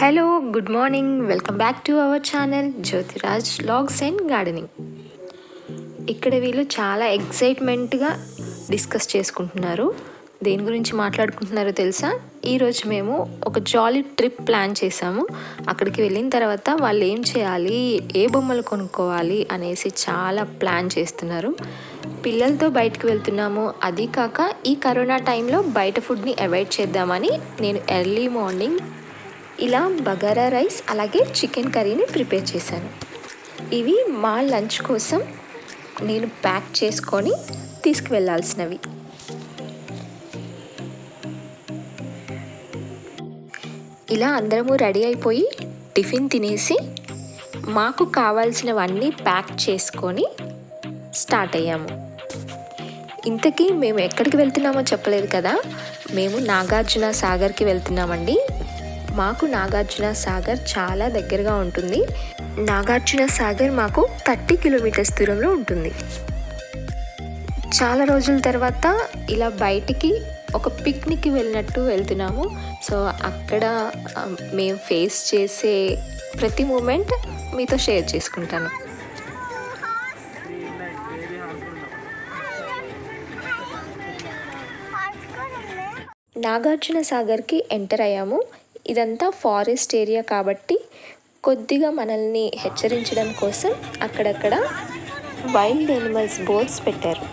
Hello, good morning. Welcome back to our channel Jyothiraj vlogs and gardening. ఇక్కడ వీళ్ళు చాలా ఎక్సైట్మెంట్గా discuss చేసుకుంటున్నారు. దేని గురించి మాట్లాడుకుంటున్నారో తెలుసా? ఈరోజు మేము ఒక జాలీ ట్రిప్ ప్లాన్ చేసాము. అక్కడికి వెళ్ళిన తర్వాత వాళ్ళు ఏం చేయాలి, ఏ బొమ్మలు కొనుక్కోవాలి అనేసి చాలా ప్లాన్ చేస్తున్నారు. పిల్లలతో బయటకు వెళ్తున్నాము, అది కాక ఈ కరోనా టైంలో బయట ఫుడ్ని అవాయిడ్ చేద్దామని నేను ఎర్లీ మార్నింగ్ ఇలా బగారా రైస్ అలాగే చికెన్ కర్రీని ప్రిపేర్ చేశాను. ఇవి మా లంచ్ కోసం నేను ప్యాక్ చేసుకొని తీసుకువెళ్ళాల్సినవి. ఇలా అందరము రెడీ అయిపోయి టిఫిన్ తినేసి మాకు కావాల్సినవన్నీ ప్యాక్ చేసుకొని స్టార్ట్ అయ్యాము. ఇంతకీ మేము ఎక్కడికి వెళ్తున్నామో చెప్పలేదు కదా. మేము నాగార్జున సాగర్కి వెళ్తున్నామండి. మాకు నాగార్జున సాగర్ చాలా దగ్గరగా ఉంటుంది. నాగార్జున సాగర్ మాకు 30 కిలోమీటర్స్ దూరంలో ఉంటుంది. చాలా రోజుల తర్వాత ఇలా బయటికి ఒక పిక్నిక్కి వెళ్ళినట్టు వెళ్తున్నాము. సో అక్కడ మేము ఫేస్ చేసే ప్రతి మూమెంట్ మీతో షేర్ చేసుకుంటాను. నాగార్జున సాగర్కి ఎంటర్ అయ్యాము. ఇదంతా ఫారెస్ట్ ఏరియా కాబట్టి కొద్దిగా మనల్ని హెచ్చరించడం కోసం అక్కడక్కడ వైల్డ్ యానిమల్స్ బోర్డ్స్ పెట్టారు.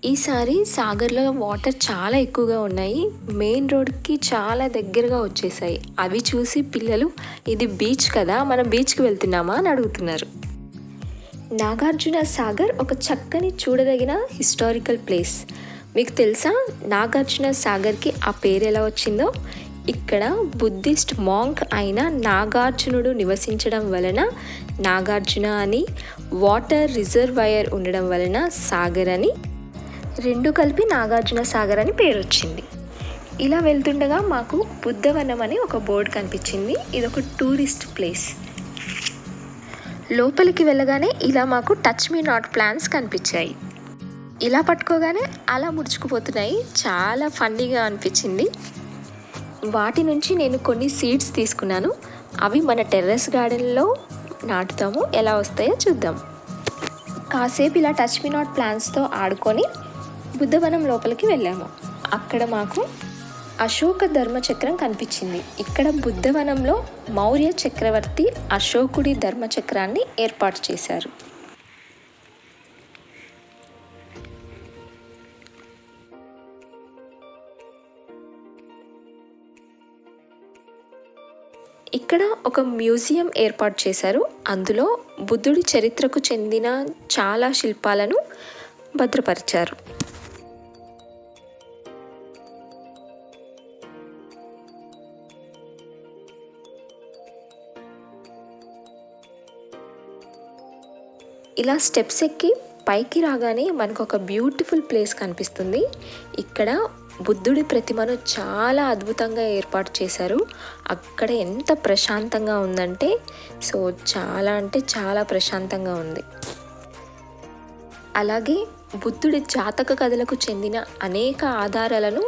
ఈసారి సాగర్లో వాటర్ చాలా ఎక్కువగా ఉన్నాయి. మెయిన్ రోడ్కి చాలా దగ్గరగా వచ్చేసాయి. అవి చూసి పిల్లలు ఇది బీచ్ కదా, మనం బీచ్కి వెళ్తున్నామా అని అడుగుతున్నారు. నాగార్జున సాగర్ ఒక చక్కని చూడదగిన హిస్టారికల్ ప్లేస్. మీకు తెలుసా నాగార్జున సాగర్కి ఆ పేరు ఎలా వచ్చిందో? ఇక్కడ బుద్ధిస్ట్ మాంక్ అయిన నాగార్జునుడు నివసించడం వలన నాగార్జున అని, వాటర్ రిజర్వాయర్ ఉండడం వలన సాగర్ అని, రెండు కలిపి నాగార్జున సాగర్ అని పేరు వచ్చింది. ఇలా వెళ్తుండగా మాకు బుద్ధవనం అని ఒక బోర్డు కనిపించింది. ఇది ఒక టూరిస్ట్ ప్లేస్. లోపలికి వెళ్ళగానే ఇలా మాకు టచ్ మీ నాట్ ప్లాంట్స్ కనిపించాయి. ఇలా పట్టుకోగానే అలా ముడుచుకుపోతున్నాయి. చాలా ఫన్నీగా అనిపించింది. వాటి నుంచి నేను కొన్ని సీడ్స్ తీసుకున్నాను. అవి మన టెర్రస్ గార్డెన్లో నాటుతాము. ఎలా వస్తాయో చూద్దాం. కాసేపు ఇలా టచ్ మీ నాట్ ప్లాంట్స్తో ఆడుకొని బుద్ధవనం లోపలికి వెళ్ళాము. అక్కడ మాకు అశోక ధర్మచక్రం కనిపించింది. ఇక్కడ బుద్ధవనంలో మౌర్య చక్రవర్తి అశోకుడి ధర్మచక్రాన్ని ఏర్పాటు చేశారు. ఇక్కడ ఒక మ్యూజియం ఏర్పాటు చేశారు. అందులో బుద్ధుడి చరిత్రకు చెందిన చాలా శిల్పాలను భద్రపరిచారు. ఇలా స్టెప్స్ ఎక్కి పైకి రాగానే మనకు ఒక బ్యూటిఫుల్ ప్లేస్ కనిపిస్తుంది. ఇక్కడ బుద్ధుడి ప్రతిమను చాలా అద్భుతంగా ఏర్పాటు చేశారు. అక్కడ ఎంత ప్రశాంతంగా ఉందంటే చాలా అంటే చాలా ప్రశాంతంగా ఉంది. అలాగే బుద్ధుడి జాతక కథలకు చెందిన అనేక ఆధారాలను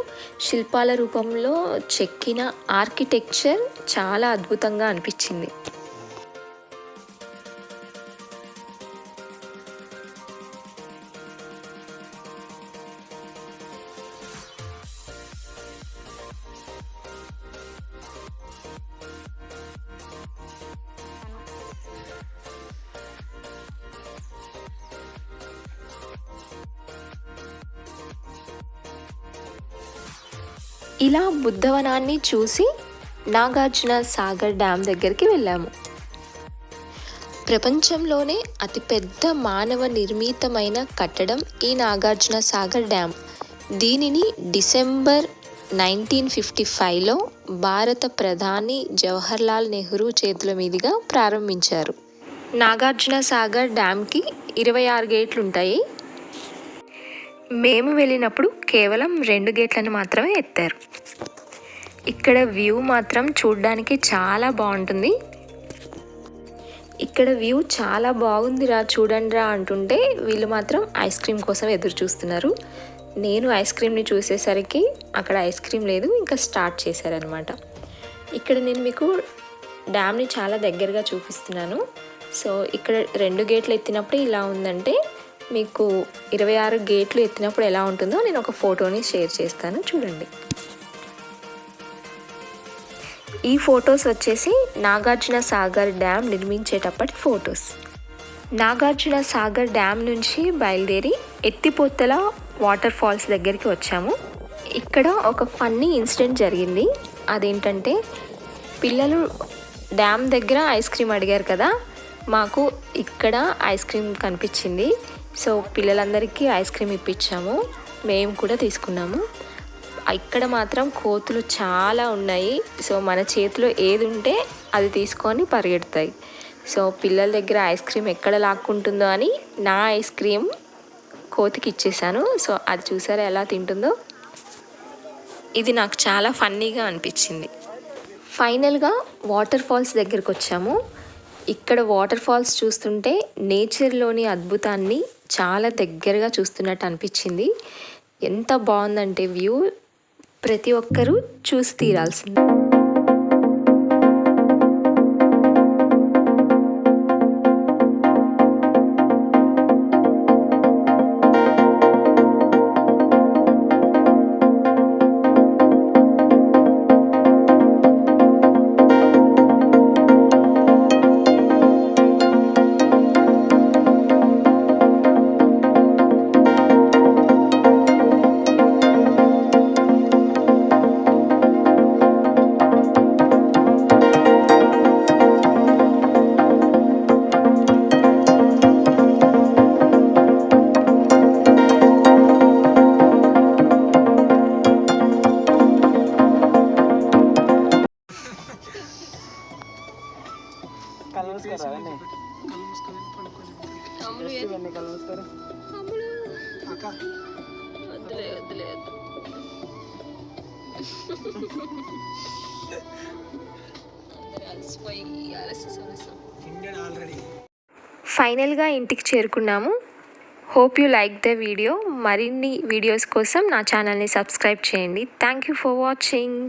శిల్పాల రూపంలో చెక్కిన ఆర్కిటెక్చర్ చాలా అద్భుతంగా అనిపించింది. ఇలా బుద్ధవనాన్ని చూసి నాగార్జున సాగర్ డ్యామ్ దగ్గరికి వెళ్ళాము. ప్రపంచంలోనే అతిపెద్ద మానవ నిర్మితమైన కట్టడం ఈ నాగార్జున సాగర్ డ్యామ్. దీనిని డిసెంబర్ 1955లో భారత ప్రధాని జవహర్లాల్ నెహ్రూ చేతుల మీదుగా ప్రారంభించారు. నాగార్జున సాగర్ డ్యామ్కి 26 గేట్లు ఉంటాయి. మేము వెళ్ళినప్పుడు కేవలం 2 గేట్లను మాత్రమే ఎత్తారు. ఇక్కడ వ్యూ మాత్రం చూడడానికి చాలా బాగుంటుంది. ఇక్కడ వ్యూ చాలా బాగుందిరా చూడండిరా అంటుంటే వీళ్ళు మాత్రం ఐస్ క్రీమ్ కోసం ఎదురు చూస్తున్నారు. నేను ఐస్ క్రీమ్ని చూసేసరికి అక్కడ ఐస్ క్రీమ్ లేదు, ఇంకా స్టార్ట్ చేశారనమాట. ఇక్కడ నేను మీకు డ్యామ్ని చాలా దగ్గరగా చూపిస్తున్నాను. సో ఇక్కడ 2 గేట్లు ఎత్తినప్పుడు ఇలా ఉందంటే మీకు 26 గేట్లు ఎత్తినప్పుడు ఎలా ఉంటుందో నేను ఒక ఫోటోని షేర్ చేస్తాను, చూడండి. ఈ ఫొటోస్ వచ్చేసి నాగార్జున సాగర్ డ్యామ్ నిర్మించేటప్పటి ఫొటోస్. నాగార్జున సాగర్ డ్యామ్ నుంచి బయలుదేరి ఎత్తిపోతల వాటర్ ఫాల్స్ దగ్గరికి వచ్చాము. ఇక్కడ ఒక ఫన్నీ ఇన్సిడెంట్ జరిగింది. అదేంటంటే పిల్లలు డ్యామ్ దగ్గర ఐస్ క్రీమ్ అడిగారు కదా, మాకు ఇక్కడ ఐస్ క్రీమ్ కనిపించింది. సో పిల్లలందరికీ ఐస్ క్రీమ్ ఇప్పించాము, మేము కూడా తీసుకున్నాము. ఇక్కడ మాత్రం కోతులు చాలా ఉన్నాయి. సో మన చేతిలో ఏది ఉంటే అది తీసుకొని పరిగెడతాయి. సో పిల్లల దగ్గర ఐస్ క్రీమ్ ఎక్కడ లాక్కుంటుందో అని నా ఐస్ క్రీమ్ కోతికి ఇచ్చేసాను. సో అది చూసారా ఎలా తింటుందో. ఇది నాకు చాలా ఫన్నీగా అనిపించింది. ఫైనల్గా వాటర్ ఫాల్స్ దగ్గరికి వచ్చాము. ఇక్కడ వాటర్ ఫాల్స్ చూస్తుంటే నేచర్లోని అద్భుతాన్ని చాలా దగ్గరగా చూస్తున్నట్టు అనిపించింది. ఎంత బాగుందంటే వ్యూ, ప్రతి ఒక్కరూ చూసి తీరాల్సింది. ఫైనల్గా ఇంటికి చేరుకున్నాము. Hope you like the video. మరిన్ని వీడియోస్ కోసం నా ఛానల్ని సబ్స్క్రైబ్ చేయండి. Thank you for watching.